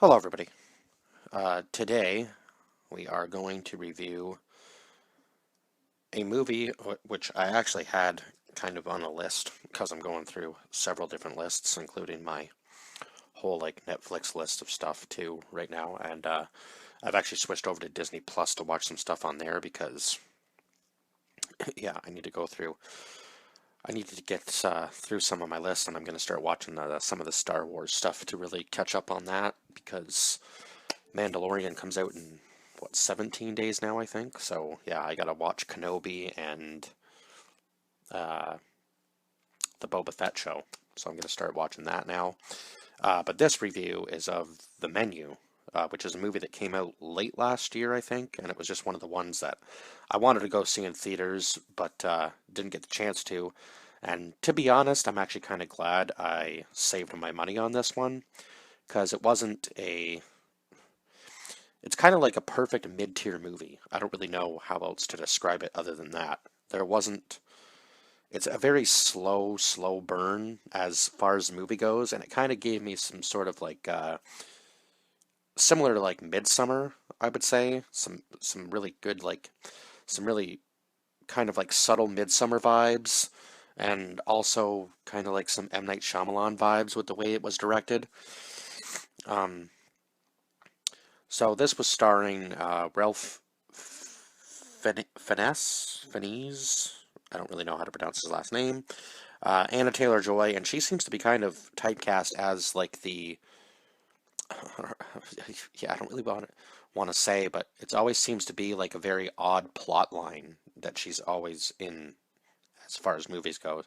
Hello, everybody. Today we are going to review a movie which I actually had kind of on a list because I'm going through several different lists, including my whole Netflix list of stuff too right now. And I've actually switched over to Disney Plus to watch some stuff on there because, yeah, I need to go through. I need to get through some of my list, and I'm going to start watching some of the Star Wars stuff to really catch up on that because Mandalorian comes out in what 17 days now, I think. So yeah, I gotta watch Kenobi and uh, the Boba Fett show. So I'm gonna start watching that now. But this review is of The Menu, which is a movie that came out late last year, I think, and it was just one of the ones that I wanted to go see in theaters, but didn't get the chance to. And to be honest, I'm actually kind of glad I saved my money on this one because it wasn't a it's kind of like a perfect mid-tier movie. I don't really know how else to describe it other than that. There wasn't, it's a very slow burn as far as the movie goes, and it kind of gave me some sort of similar to like Midsummer, I would say. Some really good some really kind of like subtle Midsummer vibes, and also kind of like some M. Night Shyamalan vibes with the way it was directed. Um, so this was starring Ralph Fiennes. I don't really know how to pronounce his last name. Anna Taylor-Joy, and she seems to be kind of typecast as like the yeah, I don't really want to say, but it always seems to be like a very odd plot line that she's always in as far as movies go.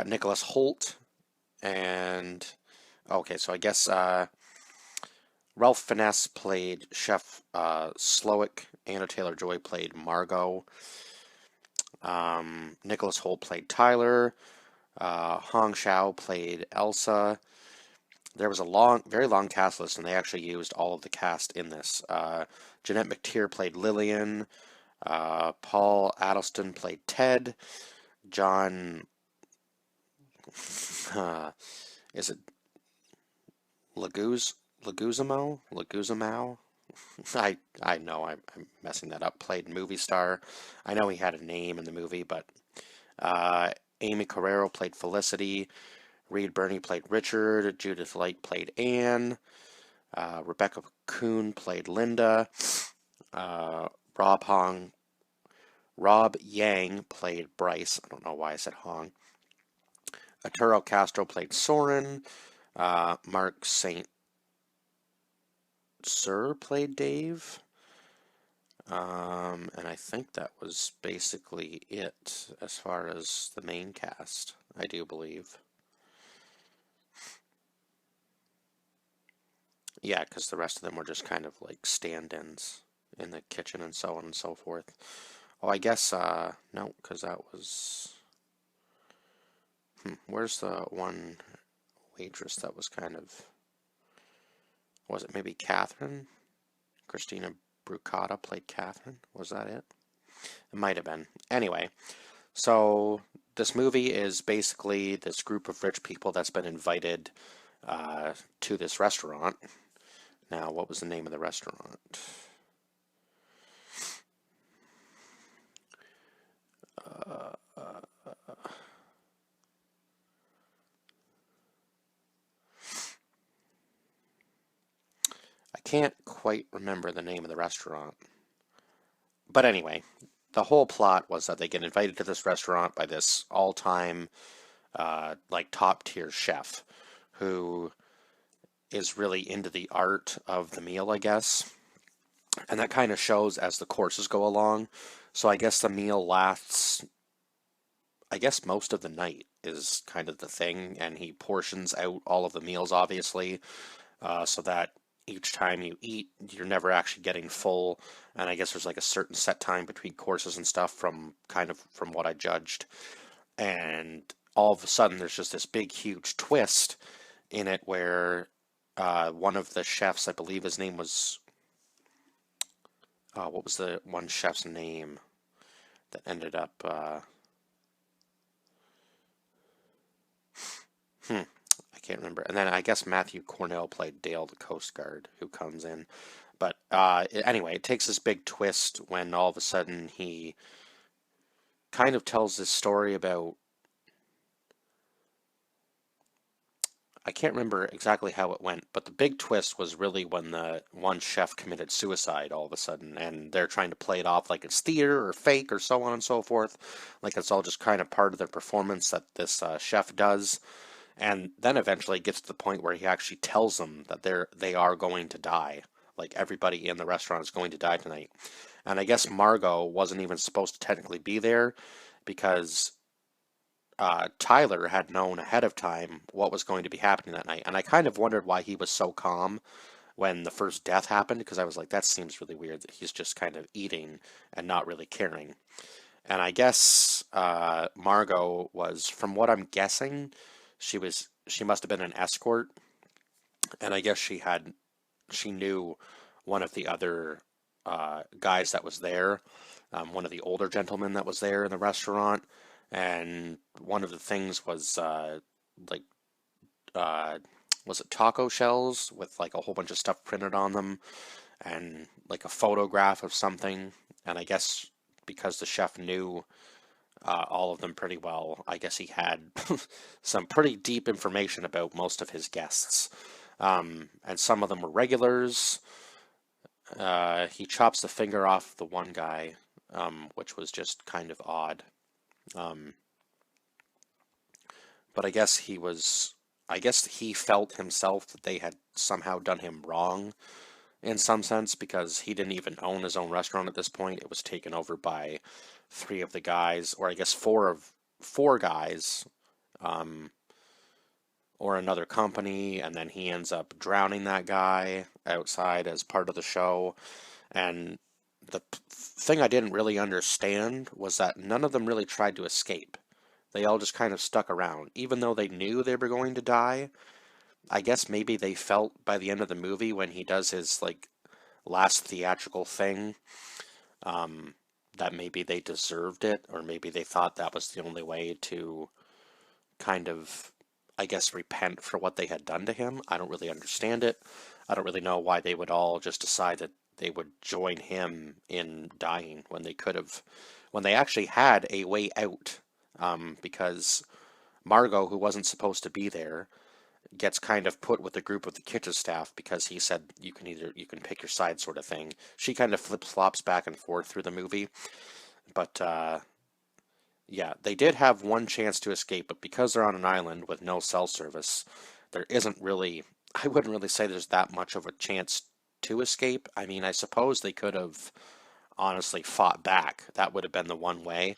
Nicholas Hoult and okay, so I guess Ralph Fiennes played Chef Slowick. Anna Taylor-Joy played Margot. Nicholas Hoult played Tyler. Hong Shao played Elsa. There was a very long cast list, and they actually used all of the cast in this. Jeanette McTeer played Lillian. Paul Addleston played Ted. John, uh, is it Laguzamo? I know I'm messing that up. Played movie star. I know he had a name in the movie, but uh, Amy Carrero played Felicity. Reed Birney played Richard. Judith Light played Anne. Rebecca Kuhn played Linda. Uh, Rob Hong, Rob Yang played Bryce. I don't know why I said Hong. Arturo Castro played Soren. Mark St. Cyr played Dave. And I think that was basically it as far as the main cast, I do believe. Yeah, because the rest of them were just kind of like stand-ins in the kitchen and so on and so forth. Oh, I guess, no, because that was. Where's the one waitress that was kind of. Was it maybe Catherine? Christina Brucata played Catherine? Was that it? It might have been. Anyway, so this movie is basically this group of rich people that's been invited to this restaurant. Now, what was the name of the restaurant? Uh, I can't quite remember the name of the restaurant. But anyway, the whole plot was that they get invited to this restaurant by this all-time, like top-tier chef who is really into the art of the meal, I guess. And that kind of shows as the courses go along. So I guess the meal lasts, I guess most of the night is kind of the thing, and he portions out all of the meals, obviously, so that each time you eat, you're never actually getting full. And I guess there's like a certain set time between courses and stuff from kind of from what I judged. And all of a sudden, there's just this big, huge twist in it where one of the chefs, I believe his name was, what was the one chef's name that ended up, I I can't remember. And then I guess Matthew Cornell played Dale, the Coast Guard, who comes in. But anyway, it takes this big twist when all of a sudden he kind of tells this story about, I can't remember exactly how it went, but the big twist was really when the one chef committed suicide all of a sudden, and they're trying to play it off like it's theater or fake or so on and so forth, like it's all just kind of part of the performance that this chef does. And then eventually it gets to the point where he actually tells them that they are going to die. Like everybody in the restaurant is going to die tonight. And I guess Margot wasn't even supposed to technically be there because Tyler had known ahead of time what was going to be happening that night. And I kind of wondered why he was so calm when the first death happened, because I was like, that seems really weird that he's just kind of eating and not really caring. And I guess Margot was, from what I'm guessing, she must have been an escort, and I guess she knew one of the other guys that was there, one of the older gentlemen that was there in the restaurant, and one of the things was like uh, was it taco shells with like a whole bunch of stuff printed on them, and like a photograph of something, and I guess because the chef knew all of them pretty well. I guess he had some pretty deep information about most of his guests. And some of them were regulars. He chops the finger off the one guy, which was just kind of odd. Um, but I guess he felt himself that they had somehow done him wrong in some sense because he didn't even own his own restaurant at this point. It was taken over by three of the guys, or I guess four guys, um, or another company, and then he ends up drowning that guy outside as part of the show. And the thing I didn't really understand was that none of them really tried to escape. They all just kind of stuck around, even though they knew they were going to die. I guess maybe they felt by the end of the movie when he does his like last theatrical thing, um, that maybe they deserved it, or maybe they thought that was the only way to kind of, I guess, repent for what they had done to him. I don't really understand it. I don't really know why they would all just decide that they would join him in dying when they could have, when they actually had a way out. Because Margot, who wasn't supposed to be there, gets kind of put with a group of the kitchen staff because he said you can pick your side sort of thing. She kind of flip flops back and forth through the movie, but yeah, they did have one chance to escape, but because they're on an island with no cell service, there isn't really. I wouldn't really say there's that much of a chance to escape. I mean, I suppose they could have honestly fought back. That would have been the one way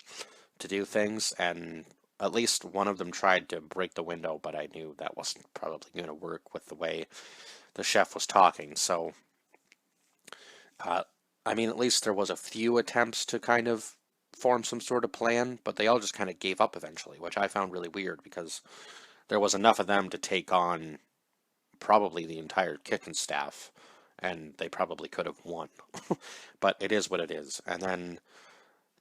to do things, and at least one of them tried to break the window, but I knew that wasn't probably going to work with the way the chef was talking. So, uh, I mean, at least there was a few attempts to kind of form some sort of plan, but they all just kind of gave up eventually, which I found really weird because there was enough of them to take on probably the entire kitchen staff, and they probably could have won. But it is what it is. And then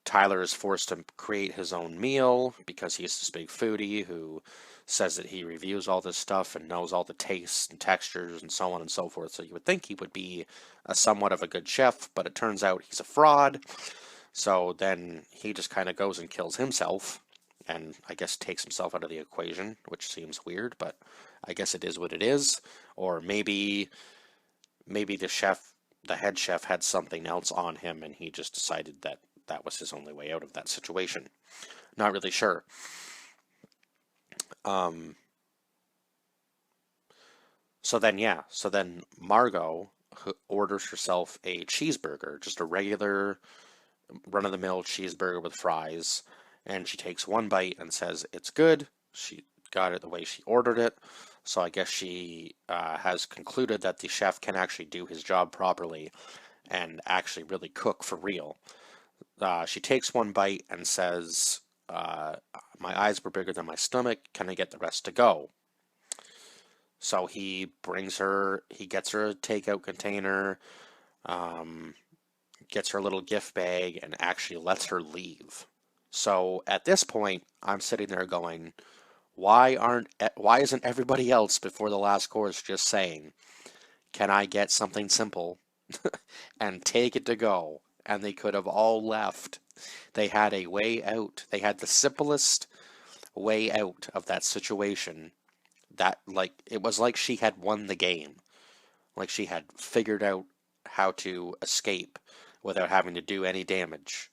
Tyler is forced to create his own meal because he's this big foodie who says that he reviews all this stuff and knows all the tastes and textures and so on and so forth. So you would think he would be a somewhat of a good chef, but it turns out he's a fraud. So then he just kind of goes and kills himself and I guess takes himself out of the equation, which seems weird, but I guess it is what it is. Or maybe the head chef had something else on him and he just decided that that was his only way out of that situation. Not really sure. Um, so then Margot orders herself a cheeseburger, just a regular run-of-the-mill cheeseburger with fries, and she takes one bite and says it's good. She got it the way she ordered it, so I guess she has concluded that the chef can actually do his job properly and actually really cook for real. She takes one bite and says, my eyes were bigger than my stomach. Can I get the rest to go? So he gets her a takeout container, um, gets her a little gift bag, and actually lets her leave. So at this point, I'm sitting there going, Why isn't everybody else before the last course just saying, "Can I get something simple?" and take it to go? And they could have all left. They had a way out. They had the simplest way out of that situation. That, like, it was like she had won the game. Like she had figured out how to escape without having to do any damage.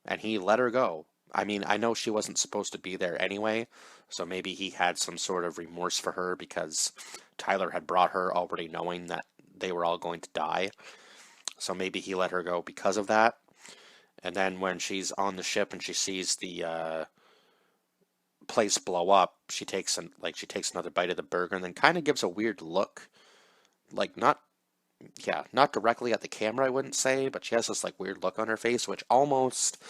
And he let her go. I mean, I know she wasn't supposed to be there anyway, so maybe he had some sort of remorse for her because Tyler had brought her already knowing that they were all going to die. So maybe he let her go because of that. And then when she's on the ship and she sees the place blow up, she takes another bite of the burger and then kind of gives a weird look, like not directly at the camera, I wouldn't say, but she has this like weird look on her face, which almost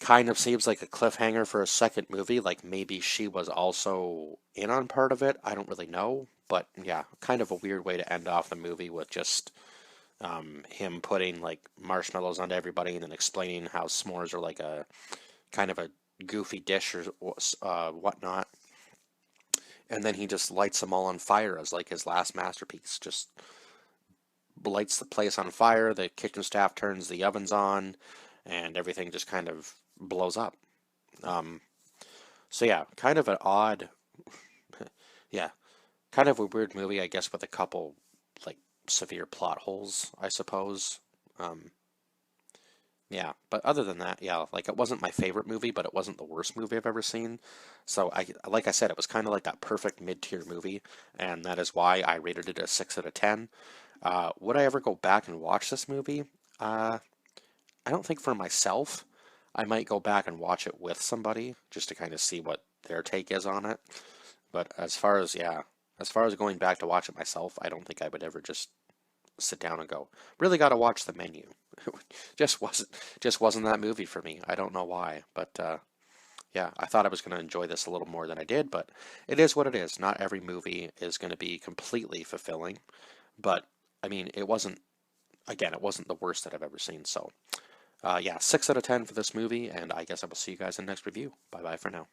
kind of seems like a cliffhanger for a second movie. Like maybe she was also in on part of it. I don't really know, but yeah, kind of a weird way to end off the movie with just him putting like marshmallows onto everybody and then explaining how s'mores are like a kind of a goofy dish or whatnot. And then he just lights them all on fire as like his last masterpiece. Just lights the place on fire. The kitchen staff turns the ovens on, and everything just kind of blows up. Um, so yeah, kind of an odd, yeah, kind of a weird movie, I guess, with a couple like severe plot holes, I suppose. Um, yeah, but other than that, yeah, like it wasn't my favorite movie, but it wasn't the worst movie I've ever seen. So like I said, it was kind of like that perfect mid-tier movie, and that is why I rated it a 6 out of 10. Would I ever go back and watch this movie? Uh, I don't think for myself. I might go back and watch it with somebody just to kind of see what their take is on it. But as far as going back to watch it myself, I don't think I would ever just sit down and go, really got to watch the menu. just wasn't just wasn't that movie for me. I don't know why, but yeah, I thought I was going to enjoy this a little more than I did, but it is what it is. Not every movie is going to be completely fulfilling, but I mean, it wasn't the worst that I've ever seen. So, yeah, 6 out of 10 for this movie, and I guess I will see you guys in the next review. Bye bye for now.